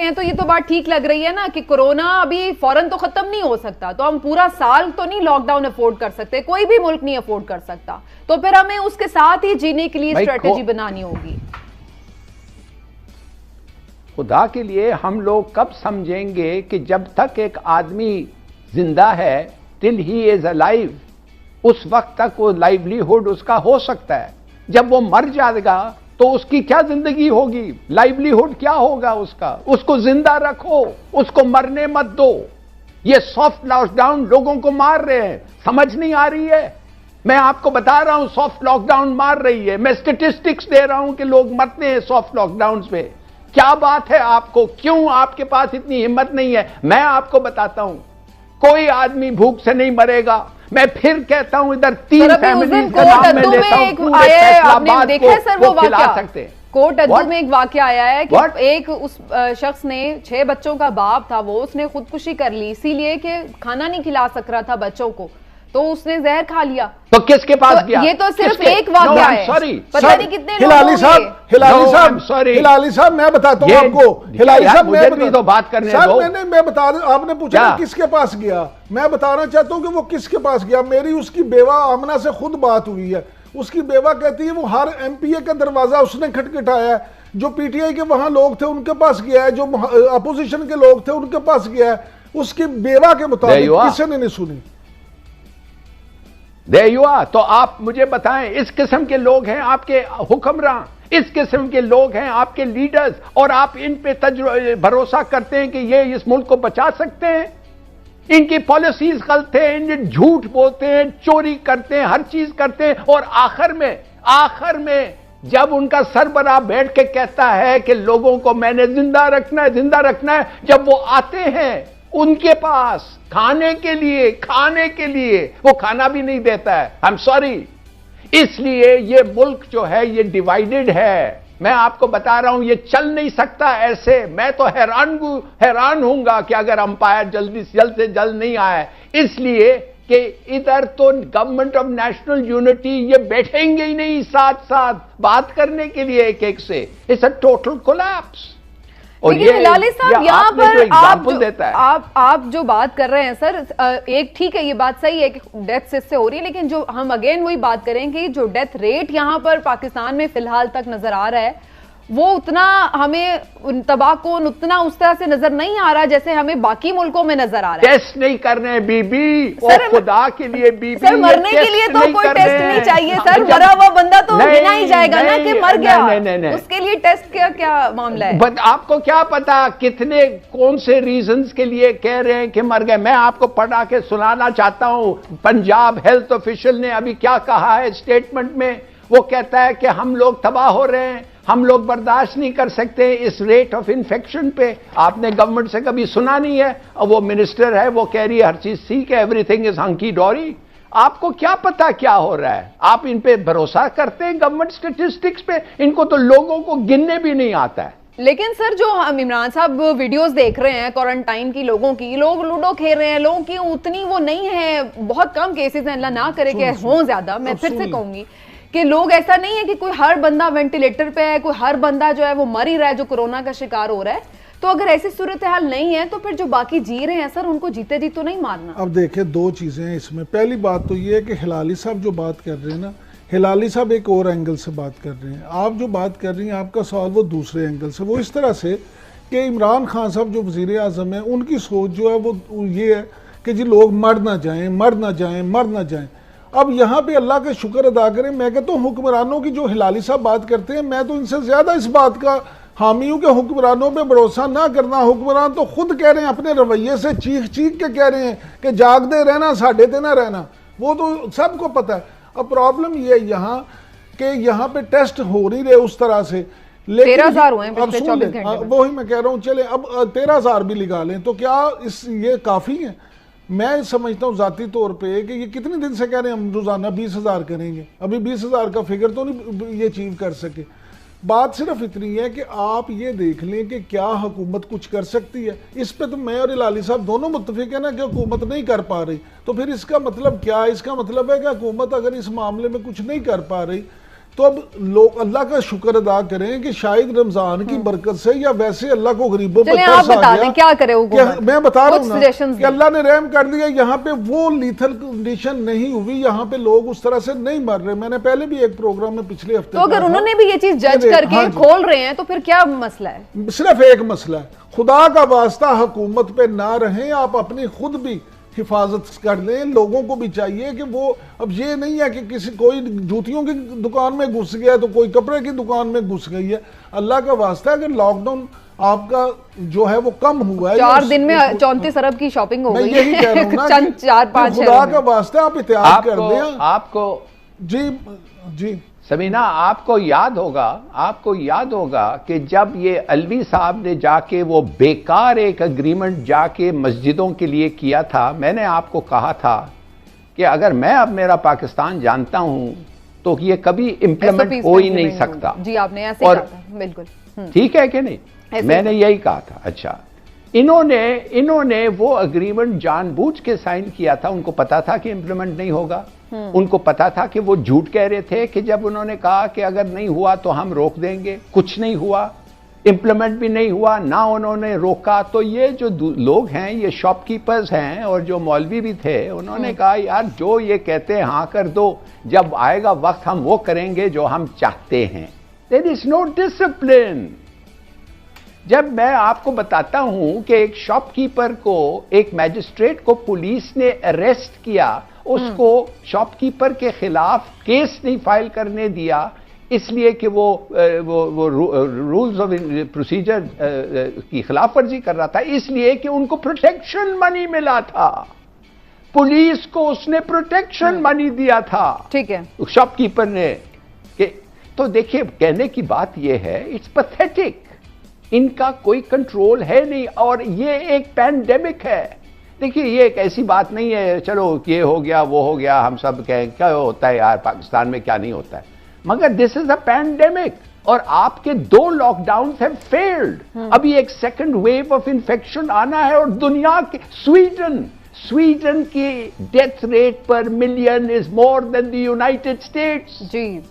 हैं तो ये तो बात ठीक लग रही है ना कि कोरोना अभी फौरन तो खत्म नहीं हो सकता, तो हम पूरा साल तो नहीं लॉकडाउन अफोर्ड कर सकते, कोई भी मुल्क नहीं अफोर्ड कर सकता, तो फिर हमें उसके साथ ही जीने के लिए स्ट्रेटेजी बनानी होगी। खुदा के लिए हम लोग कब समझेंगे कि जब तक एक आदमी जिंदा है, टिल ही इज अलाइव, उस वक्त तक वो लाइवलीहुड उसका हो सकता है। जब वो मर जाएगा तो उसकी क्या जिंदगी होगी, लाइवलीहुड क्या होगा उसका? उसको जिंदा रखो, उसको मरने मत दो। ये सॉफ्ट लॉकडाउन लोगों को मार रहे हैं, समझ नहीं आ रही है। मैं आपको बता रहा हूं सॉफ्ट लॉकडाउन मार रही है, मैं स्टेटिस्टिक्स दे रहा हूं कि लोग मरते हैं सॉफ्ट लॉकडाउन पे। क्या बात है आपको, क्यों आपके पास इतनी हिम्मत नहीं है? मैं आपको बताता हूं, कोई आदमी भूख से नहीं मरेगा। मैं फिर कहता हूं, इधर 3 फैमिलीज का नाम मैं लेता हूं, पूरे फैसलाबाद को खिला सकते हैं। कोट अद्दू में एक वाकया आया है कि एक उस शख्स ने 6 बच्चों का बाप था, वो उसने खुदकुशी कर ली इसीलिए कि खाना नहीं खिला सक रहा था बच्चों को, तो उसने जहर खा लिया। तो किसके पास गया? ये तो सिर्फ एक वाकया है, पता नहीं कितने हिलाली साहब मैं बताता हूँ आपको। हिलाली साहब मैं तो बात करने दो। मैं बता रहा, आपने पूछा किसके पास गया, मैं बताना चाहता हूँ कि वो किसके पास गया। मेरी उसकी बेवा आमना से खुद बात हुई है। उसकी बेवा कहती है वो हर एमपीए का दरवाजा उसने खटखटाया है, जो पीटीआई के वहां लोग थे उनके पास गया है, जो अपोजिशन के लोग थे उनके पास गया है। उसकी बेवा के मुताबिक किसी ने नहीं सुनी। तो आप मुझे बताएं, इस किस्म के लोग हैं आपके हुक्मरान, इस किस्म के लोग हैं आपके लीडर्स, और आप इन पे भरोसा करते हैं कि ये इस मुल्क को बचा सकते हैं? इनकी पॉलिसीज गलत है, इनके झूठ बोलते हैं, चोरी करते हैं, हर चीज करते हैं, और आखिर में जब उनका सरबराह बैठ के कहता है कि लोगों को मैंने जिंदा रखना है, जब वो आते हैं उनके पास खाने के लिए वो खाना भी नहीं देता है। I am sorry. इसलिए ये मुल्क जो है ये डिवाइडेड है। मैं आपको बता रहा हूं ये चल नहीं सकता ऐसे। मैं तो हैरान हूंगा कि अगर अंपायर जल्द से जल्द नहीं आए, इसलिए कि इधर तो गवर्नमेंट ऑफ नेशनल यूनिटी ये बैठेंगे ही नहीं साथ साथ बात करने के लिए एक से। It's a total collapse. लेकिन हिलाली साहब यहाँ पर आप जो बात कर रहे हैं सर, एक ठीक है, ये बात सही है कि डेथ इससे हो रही है, लेकिन जो हम अगेन वही बात करें कि जो डेथ रेट यहाँ पर पाकिस्तान में फिलहाल तक नजर आ रहा है वो उतना हमें तबाहकुन उतना उस तरह से नजर नहीं आ रहा जैसे हमें बाकी मुल्कों में नजर आ रहा है। टेस्ट नहीं कर रहे हैं बीबी, खुदा के लिए बीबी। सर मरने के लिए तो कोई टेस्ट नहीं चाहिए सर, मरा हुआ बंदा तो गिना ही जाएगा ना कि मर गया। नहीं, उसके लिए टेस्ट का क्या मामला है? बट आपको क्या पता कितने कौन से रीजंस के लिए कह रहे हैं कि मर गए। मैं आपको पढ़ा के सुनाना चाहता हूं, पंजाब हेल्थ ऑफिशियल ने अभी क्या कहा है स्टेटमेंट में। वो कहता है कि हम लोग तबाह हो रहे हैं, हम लोग बर्दाश्त नहीं कर सकते इस रेट ऑफ इन्फेक्शन पे। आपने गवर्नमेंट से कभी सुना नहीं है, और वो मिनिस्टर है वो कह रही है हर चीज ठीक है, एवरीथिंग इज हंकी डोरी। आपको क्या पता क्या हो रहा है? आप इन पे भरोसा करते हैं गवर्नमेंट स्टेटिस्टिक्स पे? इनको तो लोगों को गिनने भी नहीं आता है। लेकिन सर जो हम इमरान साहब वीडियोस देख रहे हैं क्वारंटाइन की, लोगों की, लोग लूडो खेल रहे हैं, लोगों की उतनी वो नहीं है, बहुत कम केसेस हैं, अल्लाह ना करे कि हों ज्यादा। मैं फिर से कहूंगी कि लोग ऐसा नहीं है कि कोई हर बंदा वेंटिलेटर पे है, कोई हर बंदा जो है वो मर ही रहा है जो कोरोना का शिकार हो रहा है। तो अगर ऐसी सूरत हाल नहीं है तो फिर जो बाकी जी रहे हैं सर उनको जीते जी तो नहीं मारना। अब देखिए दो चीजें हैं इसमें। पहली बात तो ये है कि हिलाली साहब जो बात कर रहे हैं ना, हिलाली साहब एक और एंगल से बात कर रहे हैं। आप जो बात कर रही हैं आपका सवाल वो दूसरे एंगल से, वो इस तरह से कि इमरान खान साहब जो वजीर आजम है उनकी सोच जो है वो ये है कि जी लोग मर ना जाएं। अब यहाँ पे अल्लाह का शुक्र अदा करें, मैं कहता हूँ हुक्मरानों की जो हिलाली साहब बात करते हैं, मैं तो इनसे ज्यादा इस बात का हामी हूँ कि हुक्मरानों पे भरोसा ना करना। हुक्मरान तो खुद कह रहे हैं, अपने रवैये से चीख के कह रहे हैं कि जागते रहना, साढ़े ते ना रहना, वो तो सबको पता है। अब प्रॉब्लम ये है यहाँ कि यहाँ पे टेस्ट हो नहीं रहे उस तरह से, लेकिन 13,000 हुए पिछले 24 घंटे में। वही मैं कह रहा हूँ, चले अब 13,000 भी लगा लें तो क्या ये काफी है? मैं समझता हूँ जाती तौर पे कि ये कितने दिन से कह रहे हैं हम रोजाना 20,000 करेंगे, अभी 20,000 का फिगर तो नहीं ये अचीव कर सके। बात सिर्फ इतनी है कि आप ये देख लें कि क्या हुकूमत कुछ कर सकती है। इस पे तो मैं और हिलाली साहब दोनों मुत्तफिक है ना कि हुकूमत नहीं कर पा रही, तो फिर इसका मतलब क्या है? इसका मतलब है कि हुकूमत अगर इस मामले में कुछ नहीं कर पा रही तो अब लोग अल्लाह का शुक्र अदा करें कि शायद रमजान की बरकत से या वैसे अल्लाह को गरीबों पर तरस आ गया। क्या करे मैं बता रहा हूँ ना कि अल्लाह ने रहम कर दिया, यहाँ पे वो लीथल कंडीशन नहीं हुई, यहाँ पे लोग उस तरह से नहीं मर रहे। मैंने पहले भी एक प्रोग्राम में पिछले हफ्ते, तो अगर उन्होंने भी ये चीज जज करके खोल रहे हैं तो फिर क्या मसला है? सिर्फ एक मसला है, खुदा का वास्ता हुकूमत पे ना रहें, आप अपनी खुद भी हिफाजत कर लें। लोगों को भी चाहिए कि वो, अब ये नहीं है कि किसी कोई जूतियों की दुकान में घुस गया तो कोई कपड़े की दुकान में घुस गई है। अल्लाह का वास्ता है कि लॉकडाउन आपका जो है वो कम हुआ है, 4 दिन में 34 अरब की शॉपिंग हो गई। यही कह रहा हूं ना चंद 4-5 खुदा का वास्ता आप एहतियात कर दें। आपको जी समीना, आपको याद होगा कि जब ये अलवी साहब ने जाके वो बेकार एक एग्रीमेंट जाके मस्जिदों के लिए किया था, मैंने आपको कहा था कि अगर मैं अब मेरा पाकिस्तान जानता हूं तो ये कभी इंप्लीमेंट हो ही नहीं सकता। जी आपने ऐसे कहा था, बिल्कुल ठीक है कि नहीं? मैंने यही कहा था। अच्छा, इन्होंने वो एग्रीमेंट जानबूझ के साइन किया था, उनको पता था कि इंप्लीमेंट नहीं होगा। उनको पता था कि वो झूठ कह रहे थे कि जब उन्होंने कहा कि अगर नहीं हुआ तो हम रोक देंगे, कुछ नहीं हुआ, इंप्लीमेंट भी नहीं हुआ, ना उन्होंने रोका। तो ये जो लोग हैं, ये शॉपकीपर्स हैं और जो मौलवी भी थे, उन्होंने कहा यार जो ये कहते हैं हाँ कर दो, जब आएगा वक्त हम वो करेंगे जो हम चाहते हैं। There is no discipline. जब मैं आपको बताता हूं कि एक शॉपकीपर को, एक मैजिस्ट्रेट को पुलिस ने अरेस्ट किया, उसको शॉपकीपर के खिलाफ केस नहीं फाइल करने दिया इसलिए कि वो रूल्स ऑफ प्रोसीजर की खिलाफ वर्जी कर रहा था, इसलिए कि उनको प्रोटेक्शन मनी मिला था। पुलिस को उसने प्रोटेक्शन मनी दिया था, ठीक है, शॉपकीपर ने। तो देखिए, कहने की बात यह है, इट्स पैथेटिक। इनका कोई कंट्रोल है नहीं, और ये एक पैंडेमिक है। देखिए, ये एक ऐसी बात नहीं है चलो ये हो गया वो हो गया, हम सब कहें क्या होता है यार पाकिस्तान में, क्या नहीं होता है, मगर दिस इज अ पैंडेमिक। और आपके 2 लॉकडाउन हैव फेल्ड। अभी एक सेकंड वेव ऑफ इंफेक्शन आना है, और दुनिया के स्वीडन की death rate per million is more than the United States. जी,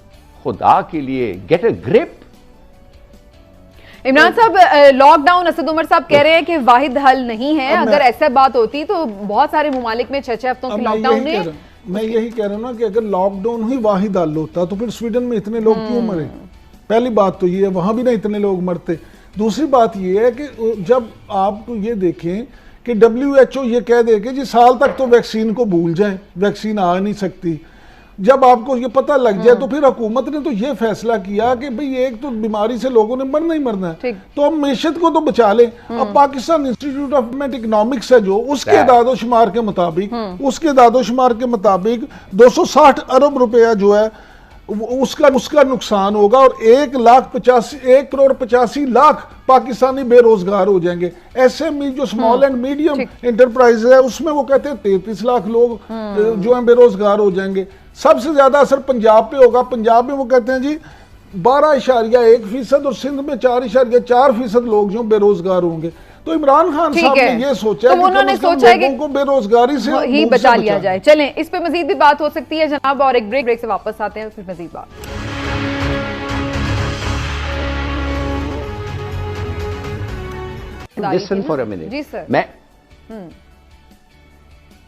खुदा के लिए गेट अ ग्रिप। इमरान साहब, लॉकडाउन, असद उमर साहब कह रहे हैं कि वाहिद हल नहीं है। अगर ऐसा बात होती तो बहुत सारे ममालिक में 6 हफ्तों के लॉकडाउन ने, मैं यही कह रहा हूं ना कि अगर लॉकडाउन ही वाहिद हल होता तो फिर स्वीडन में इतने लोग क्यों मरे? पहली बात तो ये है, वहां भी ना इतने लोग मरते। दूसरी बात ये है कि जब आप ये देखें कि WHO ये कह दे कि जी साल तक तो वैक्सीन को भूल जाएं, वैक्सीन आ नहीं सकती। जब आपको ये पता लग जाए तो फिर हुकूमत ने तो ये फैसला किया कि भाई एक तो बीमारी से लोगों ने मरना ही मरना है, तो हम मैशत को तो बचा लें। अब पाकिस्तान इंस्टीट्यूट ऑफ इकोनॉमिक्स है जो, उसके दादोशुमार के मुताबिक 260 अरब रुपया जो है उसका नुकसान होगा, और 1,85,00,000 पाकिस्तानी बेरोजगार हो जाएंगे। SME जो स्मॉल एंड मीडियम एंटरप्राइज है, उसमें वो कहते हैं 33 लाख लोग जो हैं बेरोजगार हो जाएंगे। सबसे ज्यादा असर पंजाब पे होगा। पंजाब में वो कहते हैं जी 12.1% और सिंध में 4.4% लोग जो बेरोजगार होंगे। तो इमरान खान साहब ने ये सोचा, तो उन्होंने सोचा है कि को बेरोजगारी से ही बचा लिया जाए। चलें, इस पे मजीद भी बात हो सकती है जनाब, और एक ब्रेक से वापस आते हैं, फिर मजीद बात। Listen for a minute. जी सर।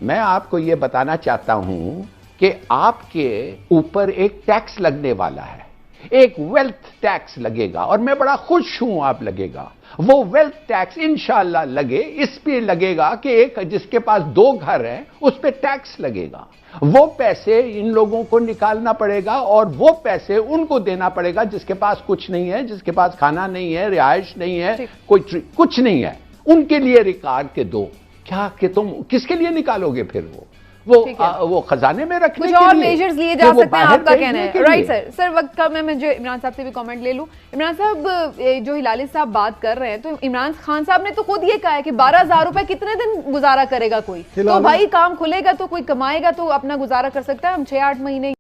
मैं आपको यह बताना चाहता हूं कि आपके ऊपर एक टैक्स लगने वाला है, एक वेल्थ टैक्स लगेगा, और मैं बड़ा खुश हूं आप लगेगा। वो वेल्थ टैक्स इंशाल्लाह लगे, इस पे लगेगा कि एक जिसके पास 2 घर हैं उस पे टैक्स लगेगा। वो पैसे इन लोगों को निकालना पड़ेगा, और वो पैसे उनको देना पड़ेगा जिसके पास कुछ नहीं है, जिसके पास खाना नहीं है, रिहाइश नहीं है, कोई कुछ नहीं है, उनके लिए रिकॉर्ड के दो। क्या कि तुम किसके लिए निकालोगे फिर वो खजाने में रखने कुछ और मेजर्स लिए जा सकते हैं, आपका कहना है। Right sir. सर वक्त कम है, मैं जो इमरान साहब से भी कमेंट ले लूं। इमरान साहब, जो हिलाली साहब बात कर रहे हैं, तो इमरान खान साहब ने तो खुद ये कहा है कि 12,000 रुपए कितने दिन गुजारा करेगा कोई? तो भाई काम खुलेगा तो कोई कमाएगा तो अपना गुजारा कर सकता है। हम 6-8 महीने